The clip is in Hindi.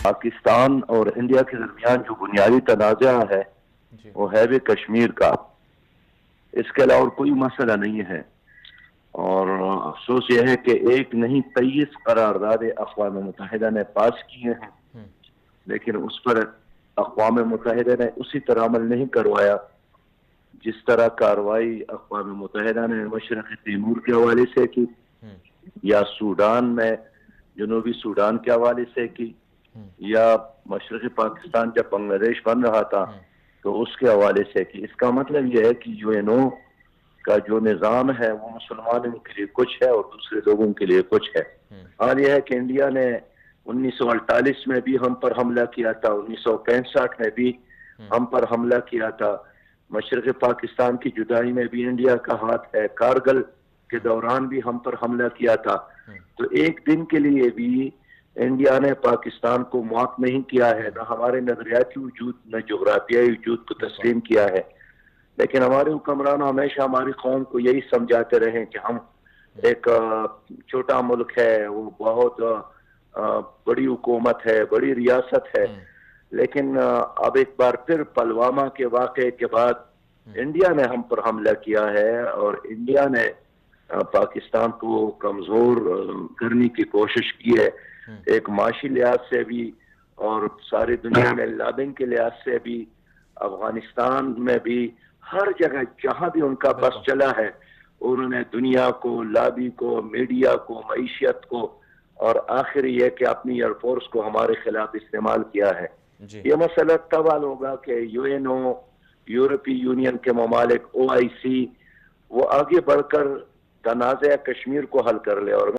पाकिस्तान और इंडिया के दरमियान जो बुनियादी तनाज़ा है जी। वो है भी कश्मीर का। इसके अलावा और कोई मसला नहीं है। और अफसोस यह है कि एक नहीं 23 करारदादे अक़वाम मुत्तहिदा ने पास किए हैं, हम्म। लेकिन उस पर अक़वाम मुत्तहिदा ने उसी तरह अमल नहीं करवाया जिस तरह कार्रवाई अक़वाम मुत्तहिदा ने मशरक़ तैमूर के हवाले से की, हम्म। या सूडान में जनूबी सूडान के हवाले से की, हम्म। या मशरक़ी पाकिस्तान जब बांग्लादेश बन रहा था हम्म। तो उसके हवाले से की। इसका मतलब यह है कि यूएनओ का जो निज़ाम है वो मुसलमानों के लिए कुछ है और दूसरे लोगों के लिए कुछ है। हम्म। हाल यह है कि इंडिया ने 1948 में भी हम पर हमला किया था, 1965 में भी हम्म। हम पर हमला किया था, मशरक़ पाकिस्तान की जुदाई में भी इंडिया का हाथ है, कारगिल के हम्म। दौरान भी हम पर हमला किया था। हम्म। तो एक दिन के लिए भी इंडिया ने पाकिस्तान को माफ नहीं किया है, हम्म। न हमारे नजरियाती वजूद न जोग्राफियाई वजूद को बिल्कुल। तस्लीम किया है। लेकिन हमारे हुक्मरान हमेशा हमारी कौम को यही समझाते रहे कि हम हम्म। एक छोटा मुल्क है, वो बहुत बड़ी हुकूमत है, बड़ी रियासत है। हम्म। लेकिन अब एक बार फिर पुलवामा के वाक़े के बाद हम्म। इंडिया ने हम पर हमला किया है और इंडिया ने पाकिस्तान को कमज़ोर करने की कोशिश की है, हम्म। एक माशी लिहाज से भी और सारी दुनिया में लॉबिंग के लिहाज से भी, अफगानिस्तान में भी, हर जगह जहां भी उनका बस बिल्कुल। चला है उन्होंने दुनिया को, लॉबी को, मीडिया को, मईशियत को और आखिर यह कि अपनी एयरफोर्स को हमारे खिलाफ इस्तेमाल किया है। जी। यह मसला तब हल होगा कि यूएनओ, यूरोपीय यूनियन के ममालिक, OIC वो आगे बढ़कर तनाज़ा कश्मीर को हल कर ले। और